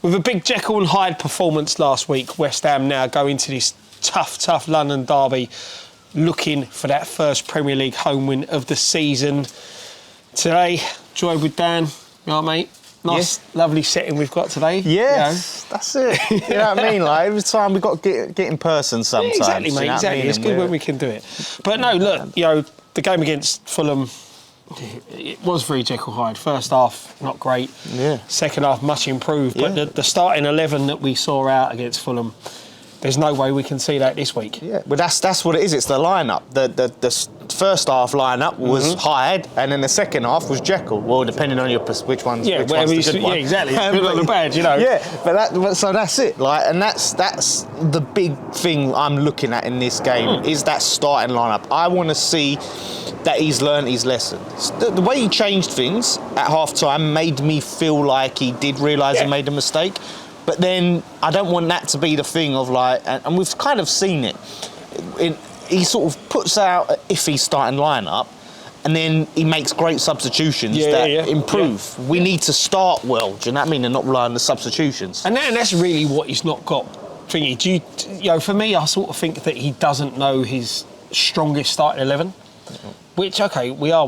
With a big Jekyll and Hyde performance last week, West Ham now go into this tough London derby, looking for that first Premier League home win of the season. Today, joined with Dan. You know what, mate? Nice, lovely setting we've got today. Yes, that's it. You know what I mean? Like, every time we've got to get in person sometimes. Yeah, exactly, mate, exactly. It's good when we can do it. But no, look, you know, the game against Fulham, it was very Jekyll Hyde. First half, not great. Yeah. Second half, much improved. But the starting 11 that we saw out against Fulham, there's no way we can see that this week. Yeah, but that's what it is. It's the lineup. The first half lineup was Hyde, and then the second half was Jekyll. Well, depending on which one's the good one. Yeah, exactly. Good or the bad, you know. Yeah, so that's it. Like, and that's the big thing I'm looking at in this game is that starting lineup. I want to see that he's learned his lesson. The way he changed things at half time made me feel like he did realise he made a mistake. But then I don't want that to be the thing of like, and we've kind of seen it. He sort of puts out an iffy starting lineup, and then he makes great substitutions that improve. Yeah. We need to start well, do you know what I mean, and not rely on the substitutions. And that's really what he's not got. Thingy. You know, for me, I sort of think that he doesn't know his strongest starting 11. Which, okay, we're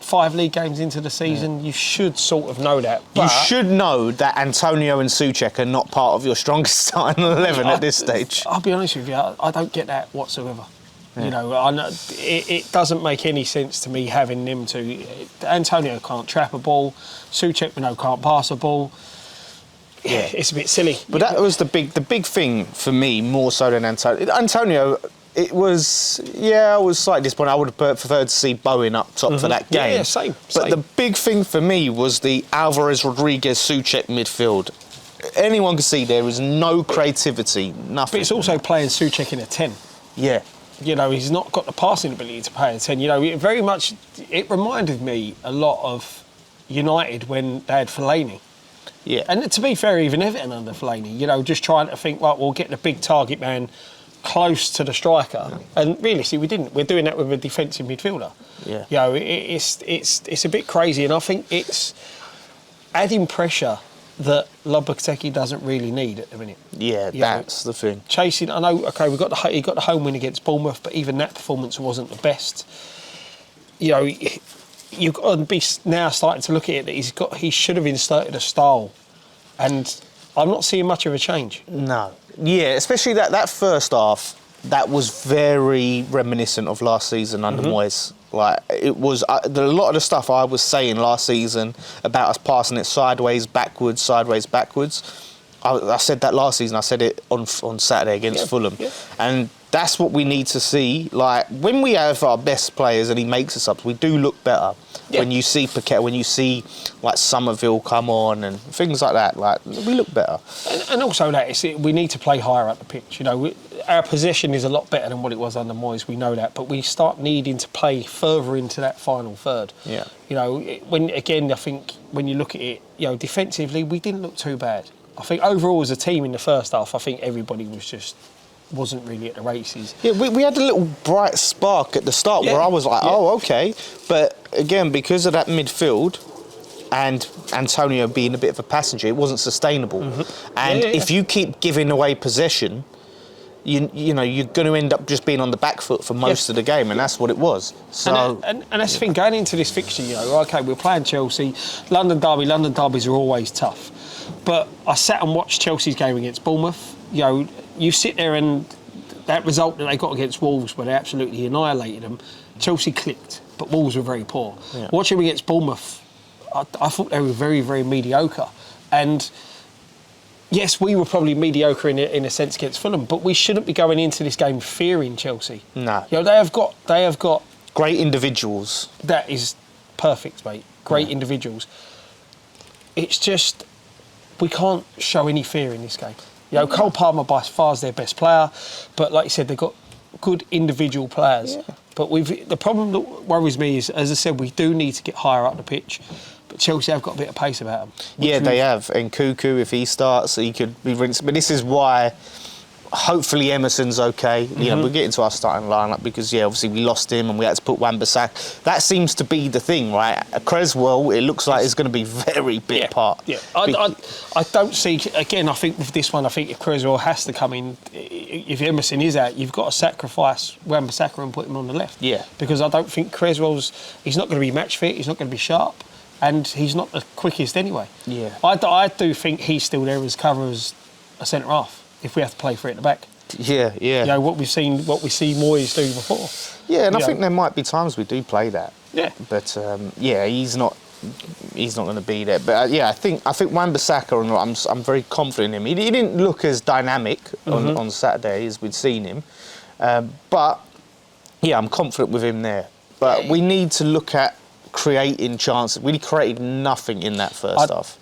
5 league games into the season. You should sort of know that. But you should know that Antonio and Souček are not part of your strongest starting 11 at this stage. I'll be honest with you, I don't get that whatsoever. Yeah. You know, it doesn't make any sense to me having them two. Antonio can't trap a ball. Souček, can't pass a ball. Yeah, it's a bit silly. But that was the big thing for me, more so than Antonio. Antonio, it was, I was slightly disappointed. I would have preferred to see Bowen up top for that game. Yeah, same. But the big thing for me was the Alvarez-Rodriguez-Souček midfield. Anyone can see there is no creativity, nothing. But it's also playing Souček in a 10. Yeah. You know, he's not got the passing ability to play a 10. You know, it reminded me a lot of United when they had Fellaini. Yeah. And to be fair, even Everton under Fellaini, you know, just trying to think, right, we'll get the big target man close to the striker, and realistically we didn't. We're doing that with a defensive midfielder. Yeah, you know, it's a bit crazy, and I think it's adding pressure that Lopetegui doesn't really need at the minute. Yeah, that's the thing. Chasing, I know. Okay, he got the home win against Bournemouth, but even that performance wasn't the best. You know, you've got to be now starting to look at it that he should have inserted a style, and I'm not seeing much of a change. No. Yeah, especially that first half, that was very reminiscent of last season under Moyes. Like, it was a lot of the stuff I was saying last season about us passing it sideways, backwards. I said that last season. I said it on Saturday against Fulham. Yeah. And that's what we need to see. Like, when we have our best players and he makes us up, we do look better. Yeah. When you see Paquet, when you see like Somerville come on and things like that, like, we look better. And also we need to play higher up the pitch. You know, our possession is a lot better than what it was under Moyes. We know that, but we start needing to play further into that final third. Yeah. You know, I think when you look at it, you know, defensively we didn't look too bad. I think overall as a team in the first half, I think everybody wasn't really at the races. Yeah, we had a little bright spark at the start where I was like, oh, okay. But again, because of that midfield and Antonio being a bit of a passenger, it wasn't sustainable. And if you keep giving away possession, you know, you're going to end up just being on the back foot for most of the game, and that's what it was. So, and that's the thing, going into this fixture, you know, okay, we're playing Chelsea, London derbies are always tough. But I sat and watched Chelsea's game against Bournemouth. You know, you sit there and that result that they got against Wolves, where they absolutely annihilated them, Chelsea clicked, but Wolves were very poor. Yeah. Watching them against Bournemouth, I thought they were very, very mediocre. And yes, we were probably mediocre in a sense against Fulham, but we shouldn't be going into this game fearing Chelsea. No. You know, they have got great individuals. That is perfect, mate. Great individuals. It's just we can't show any fear in this game. You know, Cole Palmer by far is their best player, but like you said, they've got good individual players. Yeah. But the problem that worries me is, as I said, we do need to get higher up the pitch. But Chelsea have got a bit of pace about them. Yeah, they have. And Cuckoo, if he starts, he could be rinsed. But this is why Hopefully Emerson's okay. You know, we'll get into our starting lineup because obviously we lost him and we had to put Wan-Bissaka. That seems to be the thing, right? Creswell, it looks like is going to be very big part. Yeah, I don't see. Again, I think with this one, I think if Creswell has to come in, if Emerson is out, you've got to sacrifice Wan-Bissaka and put him on the left. Yeah. Because I don't think he's not going to be match fit. He's not going to be sharp. And he's not the quickest anyway. Yeah. I do think he's still there as cover as a centre half if we have to play for it at the back. Yeah. You know, what we see Moyes do before. Yeah, and I think there might be times we do play that. Yeah. But he's not going to be there. But I think Wan-Bissaka, I'm very confident in him. He didn't look as dynamic on Saturday as we'd seen him. But I'm confident with him there. But we need to look at creating chances. We created nothing in that first half.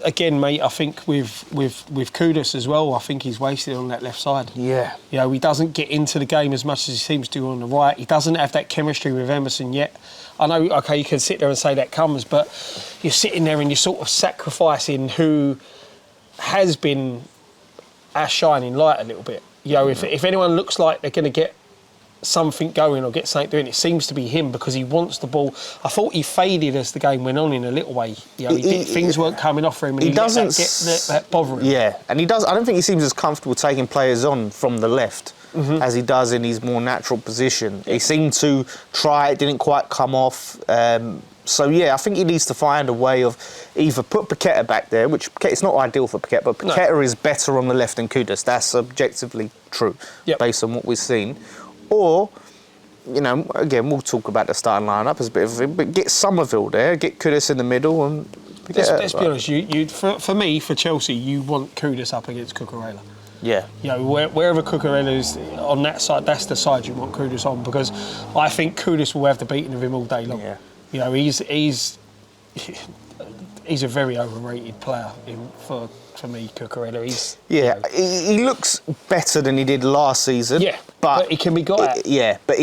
Again, mate, I think with Kudus as well, I think he's wasted on that left side. Yeah. You know, he doesn't get into the game as much as he seems to on the right. He doesn't have that chemistry with Emerson yet. I know, OK, you can sit there and say that comes, but you're sitting there and you're sort of sacrificing who has been our shining light a little bit. You know, if anyone looks like they're going to get something going or get something doing, it seems to be him because he wants the ball. I thought he faded as the game went on in a little way. You know, things weren't coming off for him, and he doesn't let that bother him. Yeah, and he does. I don't think he seems as comfortable taking players on from the left as he does in his more natural position. He seemed to try, it didn't quite come off. So I think he needs to find a way of either put Paqueta back there, which it's not ideal for Paqueta, but Paqueta is better on the left than Kudus. That's objectively true based on what we've seen. Or, you know, again, we'll talk about the starting lineup as a bit of a thing, but get Somerville there, get Kudus in the middle, and let's be honest. For me, for Chelsea, you want Kudus up against Cucurella. Yeah. You know, wherever Cucurella is on that side, that's the side you want Kudus on, because I think Kudus will have the beating of him all day long. Yeah. You know, he's a very overrated player for me, Cucurella. He looks better than he did last season. Yeah, but he can be got at. Yeah, but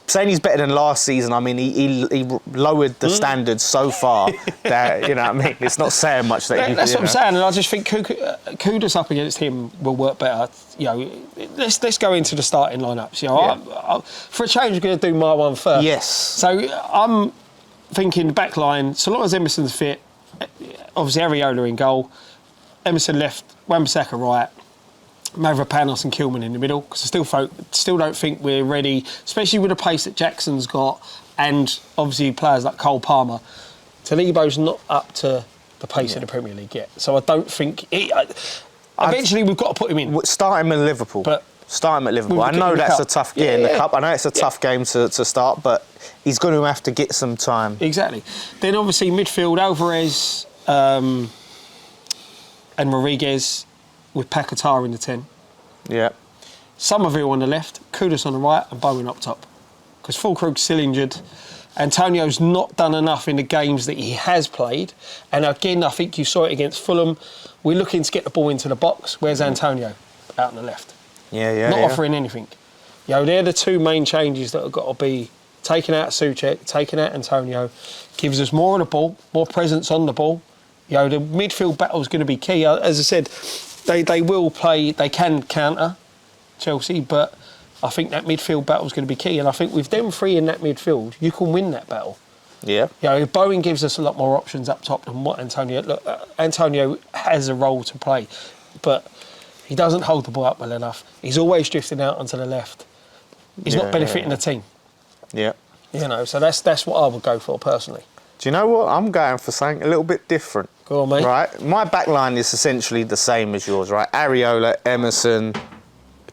saying he's better than last season, I mean, he lowered the standards so far that, you know what I mean, it's not saying much. That's what I'm saying, and I just think Kudus up against him will work better. You know, let's go into the starting lineups. You know, for a change, I'm going to do my one first. Yes. So I'm thinking the back line, so long as Emerson's fit, obviously Areola in goal, Emerson left, Wan-Bissaka right, Mavropanos and Kilman in the middle, because I still don't think we're ready, especially with the pace that Jackson's got, and obviously players like Cole Palmer. Talibo's not up to the pace of the Premier League yet, so I don't think... eventually we've got to put him in. Start him at Liverpool. I know that's a tough game in the Cup. I know it's a tough game to start, but he's going to have to get some time. Exactly. Then obviously midfield, Alvarez and Rodriguez with Paquetá in the 10. Yeah. Somerville on the left, Kudus on the right, and Bowen up top. Because Fulkrug's still injured. Antonio's not done enough in the games that he has played. And again, I think you saw it against Fulham. We're looking to get the ball into the box. Where's Antonio? Out on the left. Not offering anything. You know, they're the two main changes that have got to be taken out Souček, taken out Antonio. Gives us more of the ball, more presence on the ball. You know, the midfield battle is going to be key. As I said, they will play, they can counter Chelsea, but I think that midfield battle is going to be key. And I think with them three in that midfield, you can win that battle. Yeah. You know, Bowen gives us a lot more options up top than what Antonio... Look, Antonio has a role to play, but he doesn't hold the ball up well enough. He's always drifting out onto the left. He's not benefiting the team. Yeah. You know, so that's what I would go for personally. Do you know what? I'm going for something a little bit different. Go on, mate. Right? My back line is essentially the same as yours, right? Areola, Emerson,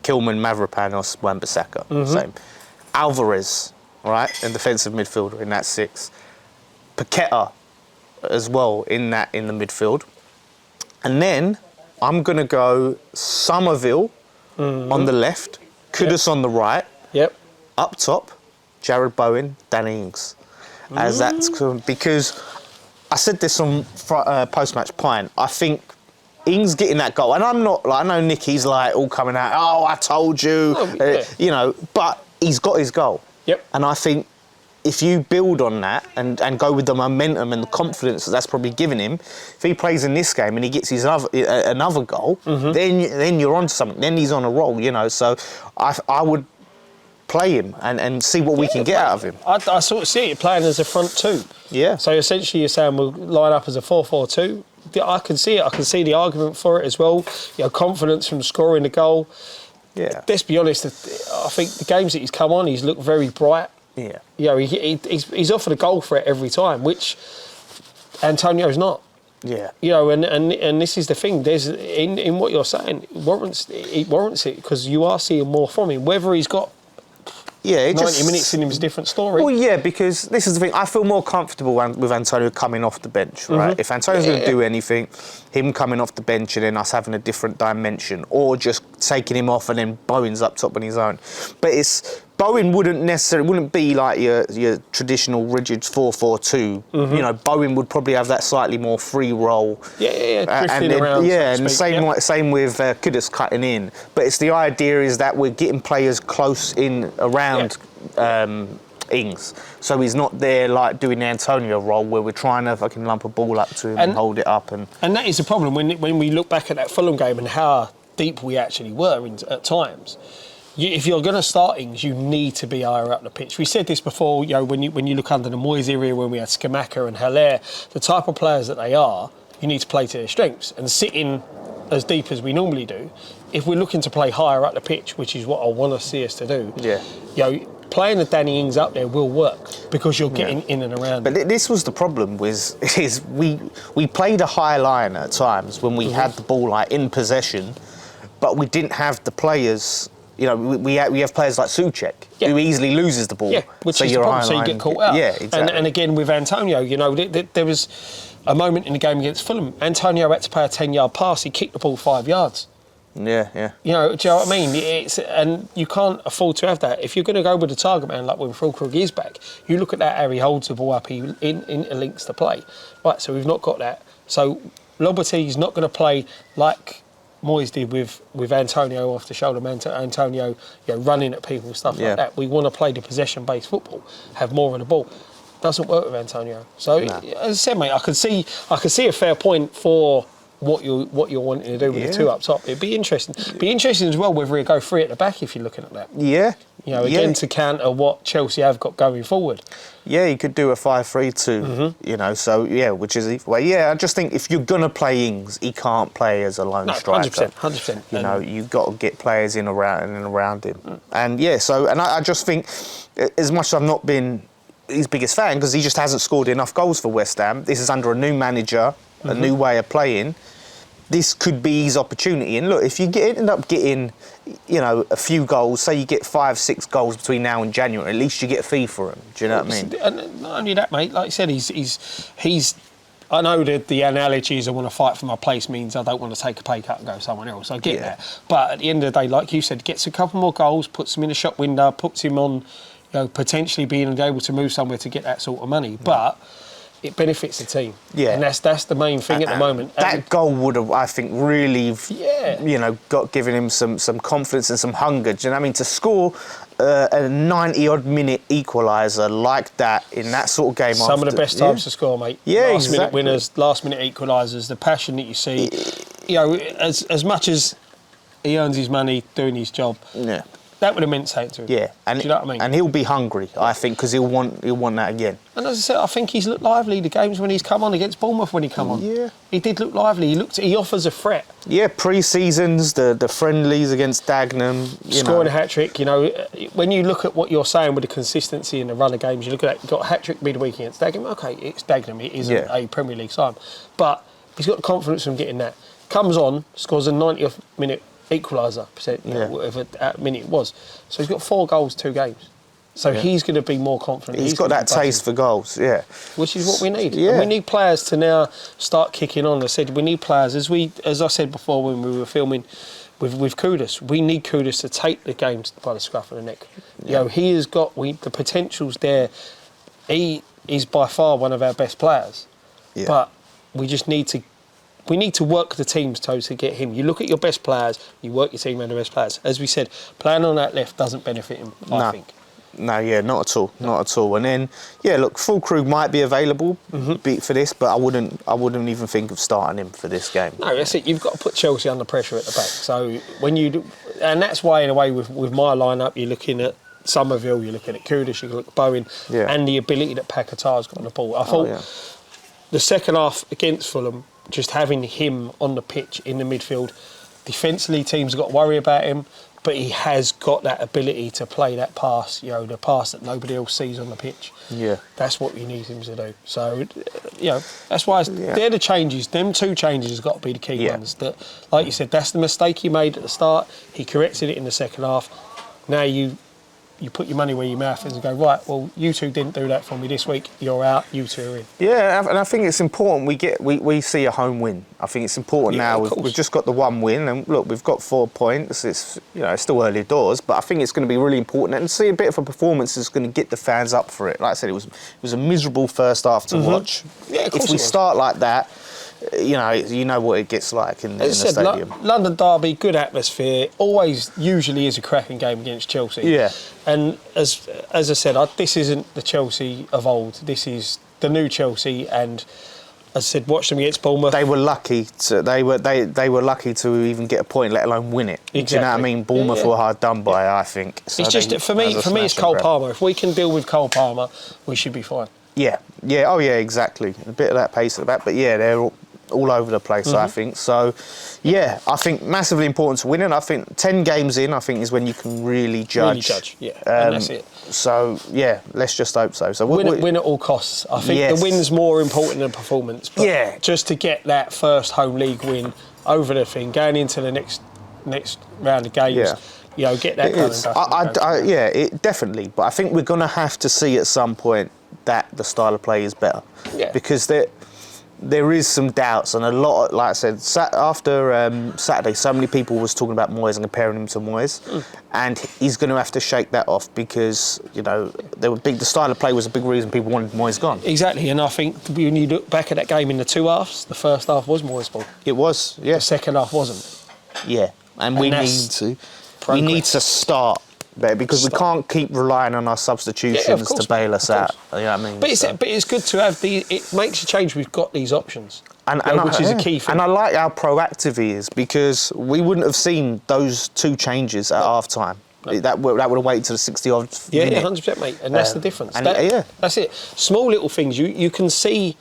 Kilman, Mavropanos, Wan-Bissaka. Same. Alvarez, right? In defensive midfielder in that 6. Paqueta as well in the midfield. And then I'm going to go Somerville on the left, Kudus on the right. Yep. Up top, Jared Bowen, Danny Ings. As that's because I said this on post-match pint. I think Ings getting that goal, and I'm not like I know Nicky's like all coming out. Oh, I told you, you know. But he's got his goal. Yep. And I think if you build on that and go with the momentum and the confidence that's probably given him, if he plays in this game and he gets his another goal, then you're on to something. Then he's on a roll, you know. So I would play him and see what we can get out of him. I sort of see it playing as a front two. Yeah. So essentially you're saying we'll line up as a 4-4-2. I can see it. I can see the argument for it as well. You know, confidence from scoring the goal. Yeah. Let's be honest, I think the games that he's come on, he's looked very bright. Yeah. You know, he's offered a goal for it every time, which Antonio's not. Yeah. You know, and this is the thing. There's in what you're saying, it warrants it because you are seeing more from him. Whether he's got 90 minutes in him is a different story. Well, yeah, because this is the thing. I feel more comfortable with Antonio coming off the bench, right? If Antonio's going to do anything, him coming off the bench and then us having a different dimension, or just taking him off and then Bowen's up top on his own. But Bowen wouldn't be like your traditional rigid 4-4-2. You know, Bowen would probably have that slightly more free role. Drifting around. Yeah, and same with Kudus cutting in. But it's the idea is that we're getting players close in around Ings, so he's not there like doing the Antonio role where we're trying to fucking lump a ball up to him and hold it up. And that is the problem when we look back at that Fulham game and how deep we actually were at times. If you're going to start Ings, you need to be higher up the pitch. We said this before, you know, when you look under the Moyes era, when we had Skamaka and Haller, the type of players that they are, you need to play to their strengths. And sitting as deep as we normally do, if we're looking to play higher up the pitch, which is what I want to see us to do, you know, playing the Danny Ings up there will work because you're getting in and around. But this was the problem is we played a high line at times when we had the ball like in possession, but we didn't have the players. You know, we have players like Souček who easily loses the ball. Yeah, which is the problem, so you get caught out. Yeah, exactly. And again, with Antonio, you know, there was a moment in the game against Fulham. Antonio had to play a 10-yard pass. He kicked the ball 5 yards. Yeah. You know, do you know what I mean? And you can't afford to have that. If you're going to go with the target man, like when Fulkrug is back, you look at that, how he holds the ball up, he interlinks the play. Right, so we've not got that. So Lopetegui's not going to play like Moyes did with Antonio off the shoulder, Antonio, you know, running at people and stuff like that. We want to play the possession-based football, have more of the ball. Doesn't work with Antonio. So as I said, mate, I could see a fair point for what you're wanting to do with the two up top. It'd be interesting. Be interesting as well whether he'd go free at the back if you're looking at that. Yeah. You know, again to counter what Chelsea have got going forward. Yeah, he could do a 5-3-2, you know, so, which is... Well, I just think if you're going to play Ings, he can't play as a lone striker. 100%. You know, you've got to get players in around him. And, I just think, as much as I've not been his biggest fan, because he just hasn't scored enough goals for West Ham, this is under a new manager, a new way of playing. This could be his opportunity. And look, if you end up getting, you know, a few goals, say you get 5-6 goals between now and January, at least you get a fee for him. Do you know what I mean? And not only that, mate, like I said, he's I know that the analogy is I want to fight for my place means I don't want to take a pay cut and go somewhere else. I get that. But at the end of the day, like you said, gets a couple more goals, puts him in a shop window, puts him on, you know, potentially being able to move somewhere to get that sort of money. But it benefits the team. Yeah. And that's the main thing at the moment. That goal would have, I think, really, you know, given him some confidence and some hunger. Do you know what I mean? To score a 90-odd minute equaliser like that in that sort of game. Some of the best times to score, mate. Yeah, last-minute winners, last-minute equalisers, the passion that you see. You know, as much as he earns his money doing his job, that would have meant something to him. Yeah, and do you know what I mean? And he'll be hungry, I think, because he'll want that again. And as I said, I think he's looked lively the games when he's come on against Bournemouth. When he come on, he did look lively. He offers a threat. Yeah, pre-seasons, the friendlies against Dagenham, scoring a hat trick. You know, when you look at what you're saying with the consistency in the run of games, you look at that. You've got a hat trick midweek against Dagenham. Okay, it's Dagenham. It isn't a Premier League side, but he's got the confidence from getting that. Comes on, scores a 90th minute equaliser, whatever minute it was. So he's got 4 goals, 2 games. So he's going to be more confident. He's got that taste for goals, which is what we need. And we need players to now start kicking on. I said we need players, as I said before when we were filming with Kudus, we need Kudus to take the game by the scruff of the neck. You know, he has got the potential's there. He is by far one of our best players, but we just need to. We need to work the team's toes to get him. You look at your best players, you work your team around the best players. As we said, playing on that left doesn't benefit him, I think. No, yeah, not at all, not at all. And then, yeah, look, full crew might be available for this, but I wouldn't even think of starting him for this game. No, that's it. You've got to put Chelsea under pressure at the back. So when you do, and that's why, in a way, with my lineup, you're looking at Somerville, you're looking at Kudus, you look at Bowen, and the ability that Paquetá's got on the ball. I thought the second half against Fulham, just having him on the pitch in the midfield, defensively, teams have got to worry about him. But he has got that ability to play that pass, the pass that nobody else sees on the pitch. Yeah. That's what you need him to do. So, that's why they're the changes. Them two changes has got to be the key ones. That, like you said, that's the mistake he made at the start. He corrected it in the second half. Now you put your money where your mouth is and go, right, well, you two didn't do that for me this week. You're out, you two are in. Yeah, and I think it's important we see a home win. I think it's important now. We've just got the one win, and look, we've got 4 points. It's it's still early doors, but I think it's going to be really important. And see a bit of a performance is going to get the fans up for it. Like I said, it was a miserable first half to watch. Yeah, of course if we start like that, you know what it gets like in the stadium. London derby, good atmosphere. Always, usually is a cracking game against Chelsea. Yeah. And as I said, this isn't the Chelsea of old. This is the new Chelsea. And as I said, watch them against Bournemouth. They were lucky to even get a point, let alone win it. Exactly. Do you know what I mean? Bournemouth were hard done by, I think. So it's just for me, it's Cole Palmer. If we can deal with Cole Palmer, we should be fine. Yeah. Oh yeah, exactly. A bit of that pace at the back, but yeah, they're all over the place, I think. So, yeah, I think massively important to win it. I think 10 games in, I think, is when you can really judge. And that's it. So, yeah, let's just hope so. So win at all costs. I think the win's more important than performance. But just to get that first home league win over the thing, going into the next round of games, get that going. It definitely. But I think we're going to have to see at some point that the style of play is better. Yeah. Because there is some doubts, and a lot, like I said, after Saturday, so many people was talking about Moyes and comparing him to Moyes, and he's going to have to shake that off because the style of play was a big reason people wanted Moyes gone. Exactly, and I think when you look back at that game in the two halves, the first half was Moyes' ball. It was, yeah. The second half wasn't. Yeah, and we need to start there because we can't keep relying on our substitutions to bail us out. You know what I mean? But it's good to have it makes a change. We've got these options, which is a key thing. And I like how proactive he is because we wouldn't have seen those two changes at half time. No. That would have waited to the 60-odd minute. Yeah, 100%, mate. And that's the difference. That's it. Small little things. You can see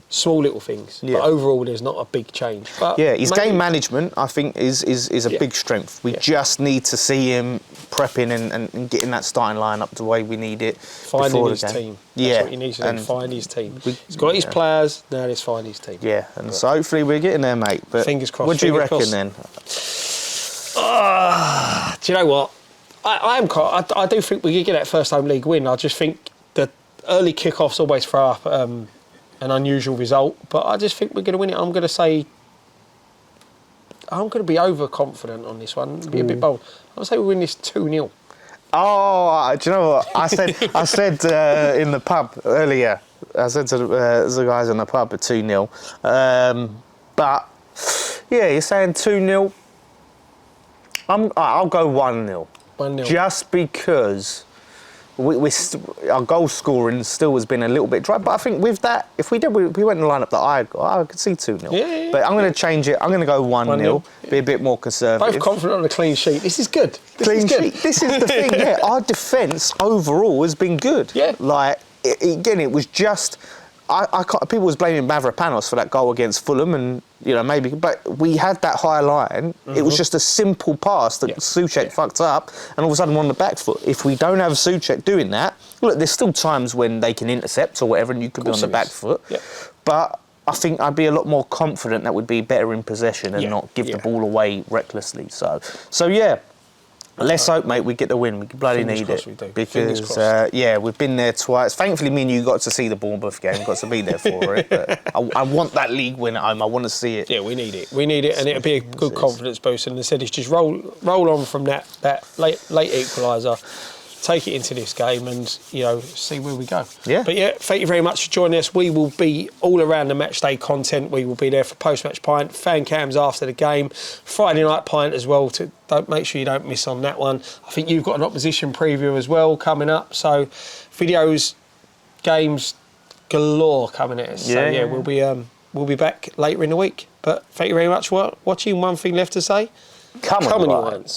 small little things, but overall there's not a big change. But his game management, I think, is a big strength. We just need to see him prepping and getting that starting line-up the way we need it. Finding his team. That's what he needs to do, find his team. He's got his players, now let's find his team. Yeah, and so hopefully we're getting there, mate. But fingers crossed. What do you reckon then? Do you know what? I do think we could get that first home league win. I just think the early kick-offs always throw up an unusual result, but I just think we're going to win it. I'm going to be overconfident on this one. Be a bit bold. I'll say we win this 2-0. Oh, do you know what I said? I said in the pub earlier. I said to the guys in the pub at 2-0. But yeah, you're saying 2-0. I'll go 1-0. 1-0. Just because our goal scoring still has been a little bit dry. But I think with that, if we went in the lineup that I could see 2-0. Yeah. But I'm going to change it. I'm going to go 1-0. Be a bit more conservative. Both confident on a clean sheet. This is good. Clean sheet. This is the thing. Yeah, our defence overall has been good. Yeah. Like again, it was just. People was blaming Mavropanos for that goal against Fulham, and maybe, but we had that high line. It was just a simple pass that Souček fucked up, and all of a sudden we're on the back foot. If we don't have Souček doing that, look, there's still times when they can intercept or whatever, and you could be on the back foot. Yeah. But I think I'd be a lot more confident that we'd be better in possession and not give the ball away recklessly. So yeah. Let's hope, mate, we get the win. We bloody need it. We do. Because, we've been there twice. Thankfully, me and you got to see the Bournemouth game. Got to be there for it. But I want that league win at home. I want to see it. Yeah, we need it. We need it, and it'll be a good confidence boost. And they said it's just roll on from that late equaliser take it into this game and, you know, see where we go. Yeah. But yeah, thank you very much for joining us. We will be all around the match day content. We will be there for post-match pint, fan cams after the game, Friday night pint as well. Don't make sure you don't miss on that one. I think you've got an opposition preview as well coming up. So videos, games galore coming at us. So yeah, we'll be back later in the week. But thank you very much for watching. One thing left to say. Come on, you Lions.